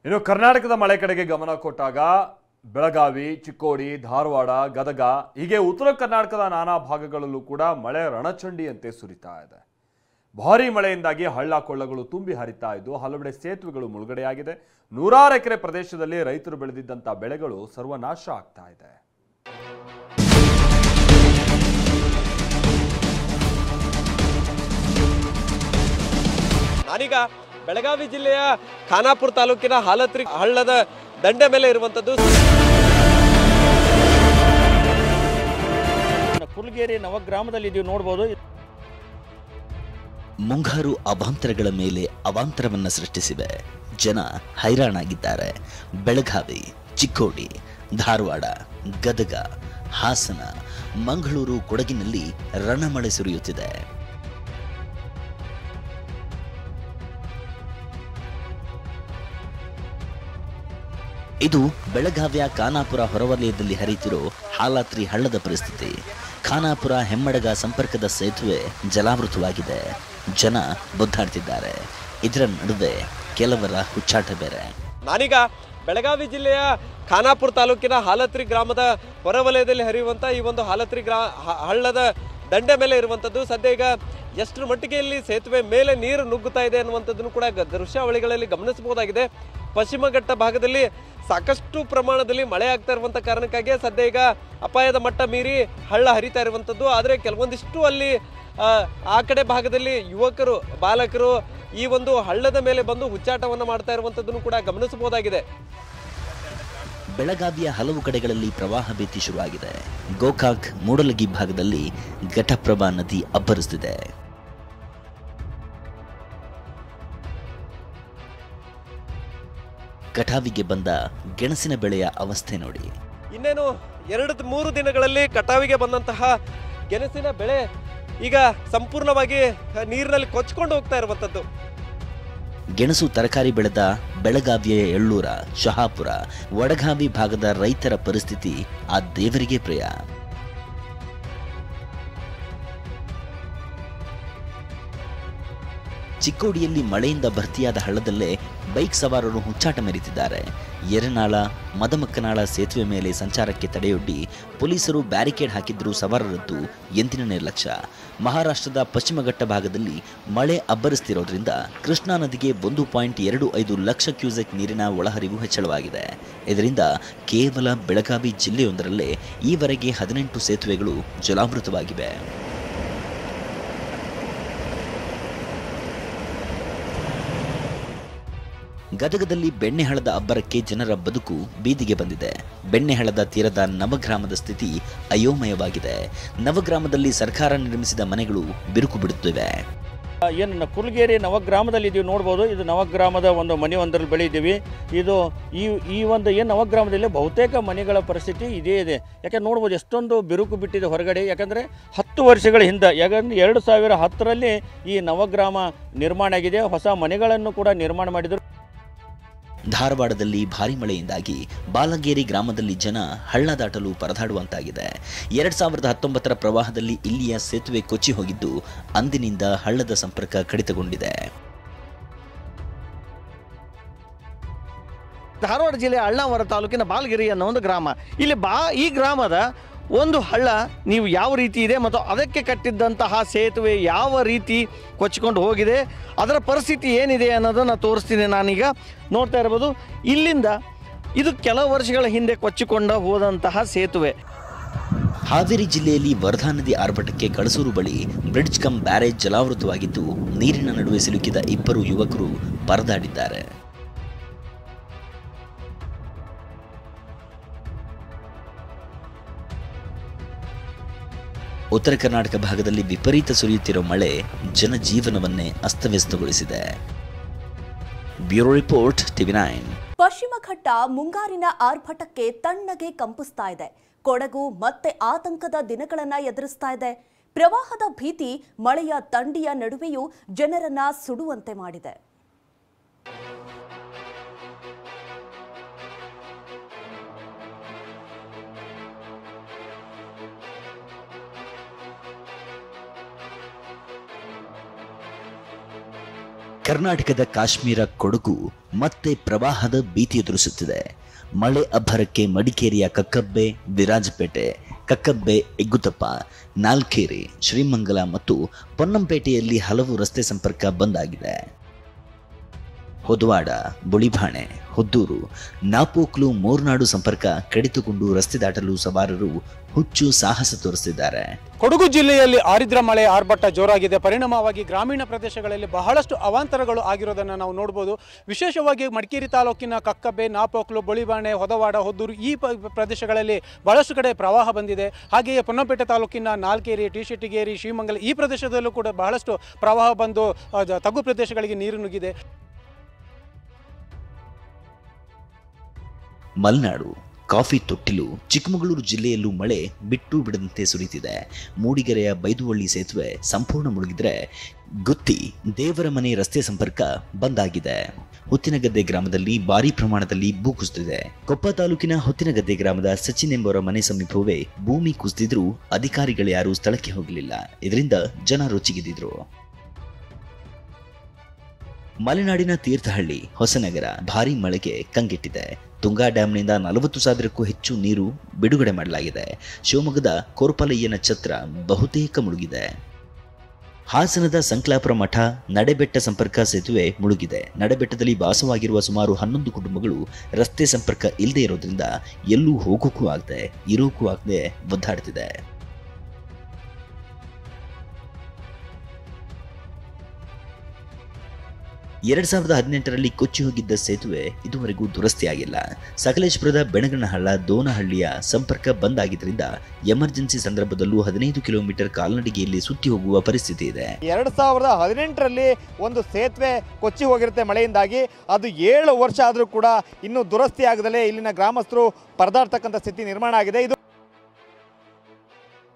ಇನ್ನು ಕರ್ನಾಟಕದ ಮಳೆ ಕಡೆಗೆ ಗಮನ ಕೊಟ್ಟಾಗ ಬೆಳಗಾವಿ, ಚಿಕ್ಕೋಡಿ, ಧಾರವಾಡ, ಗದಗ ಹೀಗೆ ಉತ್ತರ ಕರ್ನಾಟಕದ ನಾನಾ ಭಾಗಗಳಲ್ಲೂ ಕೂಡ ಮಳೆ ರಣಚಂಡಿಯಂತೆ ಸುರಿತಾ ಇದೆ. ಭಾರೀ ಮಳೆಯಿಂದಾಗಿ ಹಳ್ಳ ಕೊಳ್ಳಗಳು ತುಂಬಿ ಹರಿತಾ ಇದ್ದು ಹಲವೆಡೆ ಸೇತುವೆಗಳು ಮುಳುಗಡೆಯಾಗಿದೆ. ನೂರಾರು ಎಕರೆ ಪ್ರದೇಶದಲ್ಲಿ ರೈತರು ಬೆಳೆದಿದ್ದಂತ ಬೆಳೆಗಳು ಸರ್ವನಾಶ ಆಗ್ತಾ ಇದೆ. ನಾನೀಗ ಬೆಳಗಾವಿ ಜಿಲ್ಲೆಯ ಖಾನಾಪುರ ತಾಲೂಕಿನ ಹಾಲತ್ರಿ ಹಳ್ಳದ ದಂಡೆ ಮೇಲೆ ಇರುವಂತದ್ದು. ಕುಲಗೇರಿ ನವಗ್ರಾಮದಲ್ಲಿ ಇದೀವಿ ನೋಡಬಹುದು. ಮುಂಗಾರು ಅವಾಂತರಗಳ ಮೇಲೆ ಅವಾಂತರವನ್ನ ಸೃಷ್ಟಿಸಿವೆ. ಜನ ಹೈರಾಣಾಗಿದ್ದಾರೆ. ಬೆಳಗಾವಿ, ಚಿಕ್ಕೋಡಿ, ಧಾರವಾಡ, ಗದಗ, ಹಾಸನ, ಮಂಗಳೂರು, ಕೊಡಗಿನಲ್ಲಿ ರಣಮಳೆ ಸುರಿಯುತ್ತಿದೆ. ಇದು ಬೆಳಗಾವಿಯ ಖಾನಾಪುರ ಹೊರವಲಯದಲ್ಲಿ ಹರಿಯುತ್ತಿರೋ ಹಾಲಾತ್ರಿ ಹಳ್ಳದ ಪರಿಸ್ಥಿತಿ. ಖಾನಾಪುರ ಹೆಮ್ಮಡಗ ಸಂಪರ್ಕದ ಸೇತುವೆ ಜಲಾವೃತವಾಗಿದೆ. ಜನ ಬೊದ್ದಾಡ್ತಿದ್ದಾರೆ. ಇದರ ನಡುವೆ ಕೆಲವರ ಹುಚ್ಚಾಟ ಬೇರೆ. ನಾನೀಗ ಬೆಳಗಾವಿ ಜಿಲ್ಲೆಯ ಖಾನಾಪುರ ತಾಲೂಕಿನ ಹಾಲತ್ರಿ ಗ್ರಾಮದ ಹೊರವಲಯದಲ್ಲಿ ಹರಿಯುವಂತ ಈ ಒಂದು ಹಾಲತ್ರಿ ಹಳ್ಳದ ದಂಡೆ ಮೇಲೆ ಇರುವಂತದ್ದು. ಸದ್ಯ ಈಗ ಎಷ್ಟರ ಮಟ್ಟಿಗೆ ಇಲ್ಲಿ ಸೇತುವೆ ಮೇಲೆ ನೀರು ನುಗ್ಗುತ್ತಾ ಇದೆ ಅನ್ನುವಂಥದ್ದನ್ನು ಕೂಡ ದೃಶ್ಯಾವಳಿಗಳಲ್ಲಿ ಗಮನಿಸಬಹುದಾಗಿದೆ. ಪಶ್ಚಿಮ ಘಟ್ಟ ಭಾಗದಲ್ಲಿ ಸಾಕಷ್ಟು ಪ್ರಮಾಣದಲ್ಲಿ ಮಳೆ ಆಗ್ತಾ ಇರುವಂಥ ಕಾರಣಕ್ಕಾಗಿ ಸದ್ಯ ಈಗ ಅಪಾಯದ ಮಟ್ಟ ಮೀರಿ ಹಳ್ಳ ಹರಿತಾ ಇರುವಂಥದ್ದು. ಆದರೆ ಕೆಲವೊಂದಿಷ್ಟು ಅಲ್ಲಿ ಆ ಕಡೆ ಭಾಗದಲ್ಲಿ ಯುವಕರು, ಬಾಲಕರು ಈ ಒಂದು ಹಳ್ಳದ ಮೇಲೆ ಬಂದು ಹುಚ್ಚಾಟವನ್ನು ಮಾಡ್ತಾ ಇರುವಂಥದ್ದನ್ನು ಕೂಡ ಗಮನಿಸಬಹುದಾಗಿದೆ. ಬೆಳಗಾವಿಯ ಹಲವು ಕಡೆಗಳಲ್ಲಿ ಪ್ರವಾಹ ಭೀತಿ ಶುರುವಾಗಿದೆ. ಗೋಕಾಕ್, ಮೂಡಲಗಿ ಭಾಗದಲ್ಲಿ ಘಟಪ್ರಭಾ ನದಿ ಅಬ್ಬರಿಸುತ್ತಿದೆ. ಕಟಾವಿಗೆ ಬಂದ ಗೆಣಸಿನ ಬೆಳೆಯ ಅವಸ್ಥೆ ನೋಡಿ. ಇನ್ನೇನು 2-3 ದಿನಗಳಲ್ಲಿ ಕಟಾವಿಗೆ ಬಂದಂತಹ ಗೆಣಸಿನ ಬೆಳೆ ಈಗ ಸಂಪೂರ್ಣವಾಗಿ ನೀರಿನಲ್ಲಿ ಕೊಚ್ಚಿಕೊಂಡು ಹೋಗ್ತಾ ಇರುವಂಥದ್ದು. ಗೆಣಸು ತರಕಾರಿ ಬೆಳೆದ ಬೆಳಗಾವಿಯ ಎಳ್ಳೂರ, ಶಹಾಪುರ, ವಡಗಾವಿ ಭಾಗದ ರೈತರ ಪರಿಸ್ಥಿತಿ ಆ ದೇವರಿಗೆ ಪ್ರಿಯ. ಚಿಕ್ಕೋಡಿಯಲ್ಲಿ ಮಳೆಯಿಂದ ಭರ್ತಿಯಾದ ಹಳ್ಳದಲ್ಲೇ ಬೈಕ್ ಸವಾರರು ಹುಚ್ಚಾಟ ಮೆರೆತಿದ್ದಾರೆ. ಯರನಾಳ, ಮದಮಕ್ಕನಾಳ ಸೇತುವೆ ಮೇಲೆ ಸಂಚಾರಕ್ಕೆ ತಡೆಯೊಡ್ಡಿ ಪೊಲೀಸರು ಬ್ಯಾರಿಕೇಡ್ ಹಾಕಿದ್ರೂ ಸವಾರರದ್ದು ಎಂದಿನ ನಿರ್ಲಕ್ಷ್ಯ. ಮಹಾರಾಷ್ಟ್ರದ ಪಶ್ಚಿಮ ಘಟ್ಟ ಭಾಗದಲ್ಲಿ ಮಳೆ ಅಬ್ಬರಿಸುತ್ತಿರೋದ್ರಿಂದ ಕೃಷ್ಣಾ ನದಿಗೆ 1.25 ಲಕ್ಷ ಕ್ಯೂಸೆಕ್ ನೀರಿನ ಒಳಹರಿವು ಹೆಚ್ಚಳವಾಗಿದೆ. ಇದರಿಂದ ಕೇವಲ ಬೆಳಗಾವಿ ಜಿಲ್ಲೆಯೊಂದರಲ್ಲೇ ಈವರೆಗೆ 18 ಸೇತುವೆಗಳು ಜಲಾವೃತವಾಗಿವೆ. ಗದಗದಲ್ಲಿ ಬೆಣ್ಣೆಹಳ್ಳದ ಅಬ್ಬರಕ್ಕೆ ಜನರ ಬದುಕು ಬೀದಿಗೆ ಬಂದಿದೆ. ಬೆಣ್ಣೆಹಳ್ಳದ ತೀರದ ನವಗ್ರಾಮದ ಸ್ಥಿತಿ ಅಯೋಮಯವಾಗಿದೆ. ನವಗ್ರಾಮದಲ್ಲಿ ಸರ್ಕಾರ ನಿರ್ಮಿಸಿದ ಮನೆಗಳು ಬಿರುಕು ಬಿಡುತ್ತಿವೆ. ಏನು ಕುಲಗೇರಿ ನವಗ್ರಾಮದಲ್ಲಿ ಇದೀವಿ ನೋಡ್ಬೋದು. ಇದು ನವಗ್ರಾಮದ ಒಂದು ಮನೆಯೊಂದರಲ್ಲಿ ಬೆಳೆಯಿದ್ದೀವಿ. ಇದು ಈ ಒಂದು ಏನು ನವಗ್ರಾಮದಲ್ಲಿ ಬಹುತೇಕ ಮನೆಗಳ ಪರಿಸ್ಥಿತಿ ಇದೇ ಇದೆ. ಯಾಕೆ ನೋಡ್ಬೋದು ಎಷ್ಟೊಂದು ಬಿರುಕು ಬಿಟ್ಟಿದೆ ಹೊರಗಡೆ. ಯಾಕಂದರೆ 10 ವರ್ಷಗಳ ಹಿಂದೆ, ಯಾಕಂದರೆ 2010ರಲ್ಲಿ ಈ ನವಗ್ರಾಮ ನಿರ್ಮಾಣ ಆಗಿದೆ. ಹೊಸ ಮನೆಗಳನ್ನು ಕೂಡ ನಿರ್ಮಾಣ ಮಾಡಿದರು. ಧಾರವಾಡದಲ್ಲಿ ಭಾರಿ ಮಳೆಯಿಂದಾಗಿ ಬಾಲಗೇರಿ ಗ್ರಾಮದಲ್ಲಿ ಜನ ಹಳ್ಳ ದಾಟಲು ಪರದಾಡುವಂತಾಗಿದೆ. 2019ರ ಪ್ರವಾಹದಲ್ಲಿ ಇಲ್ಲಿಯ ಸೇತುವೆ ಕೊಚ್ಚಿ ಹೋಗಿದ್ದು ಅಂದಿನಿಂದ ಹಳ್ಳದ ಸಂಪರ್ಕ ಕಡಿತಗೊಂಡಿದೆ. ಧಾರವಾಡ ಜಿಲ್ಲೆಯ ಅಳ್ನಾವರ ತಾಲೂಕಿನ ಬಾಲಗಿರಿ ಅನ್ನೋ ಒಂದು ಗ್ರಾಮ. ಇಲ್ಲಿ ಈ ಗ್ರಾಮದ ಒಂದು ಹಳ್ಳ ನೀವು ಯಾವ ರೀತಿ ಇದೆ ಮತ್ತು ಅದಕ್ಕೆ ಕಟ್ಟಿದ್ದಂತಹ ಸೇತುವೆ ಯಾವ ರೀತಿ ಕೊಚ್ಚಿಕೊಂಡು ಹೋಗಿದೆ, ಅದರ ಪರಿಸ್ಥಿತಿ ಏನಿದೆ ಅನ್ನೋದನ್ನು ತೋರಿಸ್ತೀನಿ. ನಾನೀಗ ನೋಡ್ತಾ ಇರ್ಬೋದು, ಇಲ್ಲಿಂದ ಇದು ಕೆಲವು ವರ್ಷಗಳ ಹಿಂದೆ ಕೊಚ್ಚಿಕೊಂಡು ಹೋದಂತಹ ಸೇತುವೆ. ಹಾವೇರಿ ಜಿಲ್ಲೆಯಲ್ಲಿ ವರ್ಧಾ ನದಿ ಆರ್ಭಟಕ್ಕೆ ಕಳಸೂರು ಬಳಿ ಬ್ರಿಡ್ಜ್ ಕಮ್ ಬ್ಯಾರೇಜ್ ಜಲಾವೃತವಾಗಿದ್ದು ನೀರಿನ ನಡುವೆ ಸಿಲುಕಿದ 2 ಯುವಕರು ಪರದಾಡಿದ್ದಾರೆ. ಉತ್ತರ ಕರ್ನಾಟಕ ಭಾಗದಲ್ಲಿ ವಿಪರೀತ ಸುರಿಯುತ್ತಿರುವ ಮಳೆ ಜನಜೀವನವನ್ನೇ ಅಸ್ತವ್ಯಸ್ತಗೊಳಿಸಿದೆ. Bureau report, TV9. ಪಶ್ಚಿಮ ಘಟ್ಟ ಮುಂಗಾರಿನ ಆರ್ಭಟಕ್ಕೆ ತಣ್ಣಗೆ ಕಂಪಿಸ್ತಾ ಇದೆ. ಕೊಡಗು ಮತ್ತೆ ಆತಂಕದ ದಿನಗಳನ್ನ ಎದುರಿಸ್ತಾ ಇದೆ. ಪ್ರವಾಹದ ಭೀತಿ ಮಳೆಯ ತಂಡಿಯ ನಡುವೆಯೂ ಜನರನ್ನ ಸುಡುವಂತೆ ಮಾಡಿದೆ. ಕರ್ನಾಟಕದ ಕಾಶ್ಮೀರ ಕೊಡಗು ಮತ್ತೆ ಪ್ರವಾಹದ ಭೀತಿ ಎದುರಿಸುತ್ತಿದೆ. ಮಳೆ ಅಬ್ಬರಕ್ಕೆ ಮಡಿಕೇರಿಯ ಕಕ್ಕಬ್ಬೆ, ವಿರಾಜಪೇಟೆ, ಕಕ್ಕಬ್ಬೆ, ಎಗ್ಗುತಪ್ಪ, ನಾಲ್ಕೇರಿ, ಶ್ರೀಮಂಗಲ ಮತ್ತು ಪೊನ್ನಂಪೇಟೆಯಲ್ಲಿ ಹಲವು ರಸ್ತೆ ಸಂಪರ್ಕ ಬಂದ್ ಆಗಿದೆ. ಹೊದವಾಡ, ಬುಳಿಭಾಣೆ, ಹೊದ್ದೂರು, ನಾಪೋಕ್ಲು, ಮೂರ್ನಾಡು ಸಂಪರ್ಕ ಕಡಿತಗೊಂಡು ರಸ್ತೆ ದಾಟಲು ಸವಾರರು ಹುಚ್ಚು ಸಾಹಸ ತೋರಿಸಿದ್ದಾರೆ. ಕೊಡಗು ಜಿಲ್ಲೆಯಲ್ಲಿ ಆರಿದ್ರ ಮಳೆ ಆರ್ಭಟ ಜೋರಾಗಿದೆ. ಪರಿಣಾಮವಾಗಿ ಗ್ರಾಮೀಣ ಪ್ರದೇಶಗಳಲ್ಲಿ ಬಹಳಷ್ಟು ಅವಾಂತರಗಳು ಆಗಿರೋದನ್ನು ನಾವು ನೋಡ್ಬೋದು. ವಿಶೇಷವಾಗಿ ಮಡಿಕೇರಿ ತಾಲೂಕಿನ ಕಕ್ಕಬ್ಬೆ, ನಾಪೋಕ್ಲು, ಬುಳಿಬಾಣೆ, ಹೊದವಾಡ, ಹೊದ್ದೂರು ಈ ಪ್ರದೇಶಗಳಲ್ಲಿ ಬಹಳಷ್ಟು ಕಡೆ ಪ್ರವಾಹ ಬಂದಿದೆ. ಹಾಗೆಯೇ ಪೊನ್ನಂಪೇಟೆ ತಾಲೂಕಿನ ನಾಲ್ಕೇರಿ, ಟಿಶೆಟ್ಟಿಗೇರಿ, ಶ್ರೀಮಂಗಲ ಈ ಪ್ರದೇಶದಲ್ಲೂ ಕೂಡ ಬಹಳಷ್ಟು ಪ್ರವಾಹ ಬಂದು ತಗ್ಗು ಪ್ರದೇಶಗಳಿಗೆ ನೀರು ನುಗ್ಗಿದೆ. ಮಲೆನಾಡು ಕಾಫಿ ತೊಟ್ಟಿಲು ಚಿಕ್ಕಮಗಳೂರು ಜಿಲ್ಲೆಯಲ್ಲೂ ಮಳೆ ಬಿಟ್ಟು ಬಿಡದಂತೆ ಸುರಿತಿದೆ. ಮೂಡಿಗೆರೆಯ ಬೈದುವಳ್ಳಿ ಸೇತುವೆ ಸಂಪೂರ್ಣ ಮುಳುಗಿದ್ರೆ ಗುತ್ತಿ ದೇವರ ಮನೆ ರಸ್ತೆ ಸಂಪರ್ಕ ಬಂದ್ ಆಗಿದೆ. ಹುತ್ತಿನಗದ್ದೆ ಗ್ರಾಮದಲ್ಲಿ ಭಾರೀ ಪ್ರಮಾಣದಲ್ಲಿ ಭೂ ಕುಸಿದಿದೆ. ಕೊಪ್ಪ ತಾಲೂಕಿನ ಹುತ್ತಿನಗದ್ದೆ ಗ್ರಾಮದ ಸಚಿನ್ ಎಂಬುವರ ಮನೆ ಸಮೀಪವೇ ಭೂಮಿ ಕುಸಿದಿದ್ರೂ ಅಧಿಕಾರಿಗಳು ಯಾರೂ ಸ್ಥಳಕ್ಕೆ ಹೋಗಲಿಲ್ಲ. ಇದರಿಂದ ಜನ ರೊಚ್ಚಿಗೆದ್ದಿದ್ರು. ಮಲೆನಾಡಿನ ತೀರ್ಥಹಳ್ಳಿ, ಹೊಸನಗರ ಭಾರೀ ಮಳೆಗೆ ಕಂಗೆಟ್ಟಿದೆ. ತುಂಗಾ ಡ್ಯಾಂನಿಂದ 40,000ಕ್ಕೂ ಹೆಚ್ಚು ನೀರು ಬಿಡುಗಡೆ ಮಾಡಲಾಗಿದೆ. ಶಿವಮೊಗ್ಗದ ಕೋರ್ಪಲಯ್ಯನ ಛತ್ರ ಬಹುತೇಕ ಮುಳುಗಿದೆ. ಹಾಸನದ ಸಂಕ್ಲಾಪುರ ಮಠ ನಡೆಬೆಟ್ಟ ಸಂಪರ್ಕ ಸೇತುವೆ ಮುಳುಗಿದೆ. ನಡೆಬೆಟ್ಟದಲ್ಲಿ ವಾಸವಾಗಿರುವ ಸುಮಾರು 11 ಕುಟುಂಬಗಳು ರಸ್ತೆ ಸಂಪರ್ಕ ಇಲ್ಲದೆ ಇರೋದ್ರಿಂದ ಎಲ್ಲೂ ಹೋಗೋಕ್ಕೂ ಆಗದೆ ಇರೋಕ್ಕೂ ಆಗದೆ ಒದ್ದಾಡ್ತಿದೆ. ಎರಡ್ 2018ರಲ್ಲಿ ಕೊಚ್ಚಿ ಹೋಗಿದ್ದ ಸೇತುವೆ ಇದುವರೆಗೂ ದುರಸ್ತಿಯಾಗಿಲ್ಲ. ಸಕಲೇಶಪುರದ ಬೆಣಗನಹಳ್ಳ, ದೋನಹಳ್ಳಿಯ ಸಂಪರ್ಕ ಬಂದ್ ಆಗಿದ್ದರಿಂದ ಎಮರ್ಜೆನ್ಸಿ ಸಂದರ್ಭದಲ್ಲೂ 15 ಕಿಲೋಮೀಟರ್ ಕಾಲ್ನಡಿಗೆಯಲ್ಲಿ ಸುತ್ತಿ ಹೋಗುವ ಪರಿಸ್ಥಿತಿ ಇದೆ. 2018ರಲ್ಲಿ ಒಂದು ಸೇತುವೆ ಕೊಚ್ಚಿ ಹೋಗಿರುತ್ತೆ ಮಳೆಯಿಂದಾಗಿ. ಅದು 7 ವರ್ಷ ಆದರೂ ಕೂಡ ಇನ್ನೂ ದುರಸ್ತಿ ಆಗದಲೇ ಇಲ್ಲಿನ ಗ್ರಾಮಸ್ಥರು ಪರದಾಡ್ತಕ್ಕಂಥ ಸ್ಥಿತಿ ನಿರ್ಮಾಣ ಆಗಿದೆ. ಇದು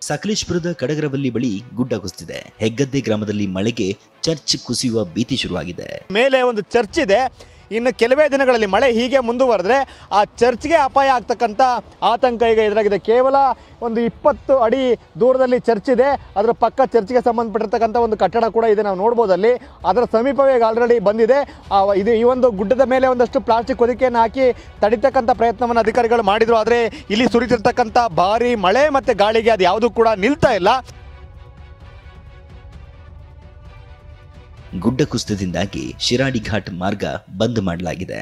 ಸಕಲೇಶಪುರದ ಕಡಗರವಲ್ಲಿ ಬಳಿ ಗುಡ್ಡ ಕುಸಿದಿದೆ. ಹೆಗ್ಗದ್ದೆ ಗ್ರಾಮದಲ್ಲಿ ಮಳೆಗೆ ಚರ್ಚ್ ಕುಸಿಯುವ ಭೀತಿ ಶುರುವಾಗಿದೆ. ಮೇಲೆ ಒಂದು ಚರ್ಚ್ ಇದೆ. ಇನ್ನು ಕೆಲವೇ ದಿನಗಳಲ್ಲಿ ಮಳೆ ಹೀಗೆ ಮುಂದುವರೆದ್ರೆ ಆ ಚರ್ಚ್ಗೆ ಅಪಾಯ ಆಗ್ತಕ್ಕಂಥ ಆತಂಕ ಈಗ ಎದುರಾಗಿದೆ. ಕೇವಲ ಒಂದು 20 ಅಡಿ ದೂರದಲ್ಲಿ ಚರ್ಚ್ ಇದೆ. ಅದರ ಪಕ್ಕ ಚರ್ಚ್ಗೆ ಸಂಬಂಧಪಟ್ಟಿರ್ತಕ್ಕಂಥ ಒಂದು ಕಟ್ಟಡ ಕೂಡ ಇದೆ, ನಾವು ನೋಡ್ಬೋದು ಅಲ್ಲಿ. ಅದರ ಸಮೀಪವೇ ಈಗ ಆಲ್ರೆಡಿ ಬಂದಿದೆ. ಇದು ಈ ಒಂದು ಗುಡ್ಡದ ಮೇಲೆ ಒಂದಷ್ಟು ಪ್ಲಾಸ್ಟಿಕ್ ಹೊದಿಕೆಯನ್ನು ಹಾಕಿ ತಡಿತಕ್ಕಂಥ ಪ್ರಯತ್ನವನ್ನು ಅಧಿಕಾರಿಗಳು ಮಾಡಿದರು. ಆದರೆ ಇಲ್ಲಿ ಸುರಿತಿರ್ತಕ್ಕಂಥ ಭಾರಿ ಮಳೆ ಮತ್ತು ಗಾಳಿಗೆ ಅದು ಯಾವುದೂ ಕೂಡ ನಿಲ್ತಾ ಇಲ್ಲ. ಗುಡ್ಡ ಕುಸಿತದಿಂದಾಗಿ ಶಿರಾಡಿ ಘಾಟ್ ಮಾರ್ಗ ಬಂದ್ ಮಾಡಲಾಗಿದೆ.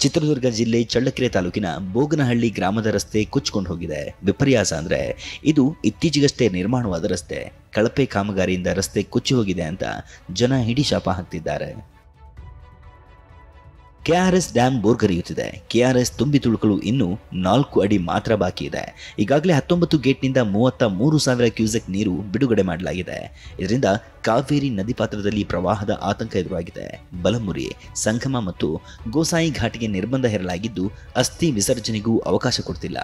ಚಿತ್ರದುರ್ಗ ಜಿಲ್ಲೆ ಚಳ್ಳಕೆರೆ ತಾಲೂಕಿನ ಬೋಗನಹಳ್ಳಿ ಗ್ರಾಮದ ರಸ್ತೆ ಕೊಚ್ಚಿಕೊಂಡು ಹೋಗಿದೆ. ವಿಪರ್ಯಾಸ ಅಂದ್ರೆ ಇದು ಇತ್ತೀಚೆಗಷ್ಟೇ ನಿರ್ಮಾಣವಾದ ರಸ್ತೆ. ಕಳಪೆ ಕಾಮಗಾರಿಯಿಂದ ರಸ್ತೆ ಕೊಚ್ಚಿ ಹೋಗಿದೆ ಅಂತ ಜನ ಹಿಡಿ ಶಾಪ ಹಾಕ್ತಿದ್ದಾರೆ. KRS dam ಬೋರ್ಗರಿಯುತ್ತಿದೆ. ಕೆಆರ್ಎಸ್ ತುಂಬಿ ತುಳುಕಲು ಇನ್ನೂ 4 ಅಡಿ ಮಾತ್ರ ಬಾಕಿ ಇದೆ. ಈಗಾಗಲೇ 19 ಗೇಟ್ನಿಂದ 33,000 ಕ್ಯೂಸೆಕ್ ನೀರು ಬಿಡುಗಡೆ ಮಾಡಲಾಗಿದೆ. ಇದರಿಂದ ಕಾವೇರಿ ನದಿ ಪಾತ್ರದಲ್ಲಿ ಪ್ರವಾಹದ ಆತಂಕ ಎದುರಾಗಿದೆ. ಬಲಮುರಿ, ಸಂಗಮ ಮತ್ತು ಗೋಸಾಯಿ ಘಾಟಿಗೆ ನಿರ್ಬಂಧ ಹೇರಲಾಗಿದ್ದು ಅಸ್ಥಿ ವಿಸರ್ಜನೆಗೂ ಅವಕಾಶ ಕೊಡ್ತಿಲ್ಲ.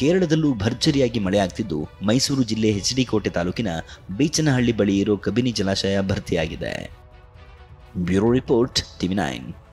ಕೇರಳದಲ್ಲೂ ಭರ್ಜರಿಯಾಗಿ ಮಳೆ ಆಗ್ತಿದ್ದು ಮೈಸೂರು ಜಿಲ್ಲೆ ಎಚ್ಡಿ ಕೋಟೆ ತಾಲೂಕಿನ ಬೀಚನಹಳ್ಳಿ ಬಳಿ ಇರೋ ಕಬಿನಿ ಜಲಾಶಯ ಭರ್ತಿಯಾಗಿದೆ. Bureau report, TV9.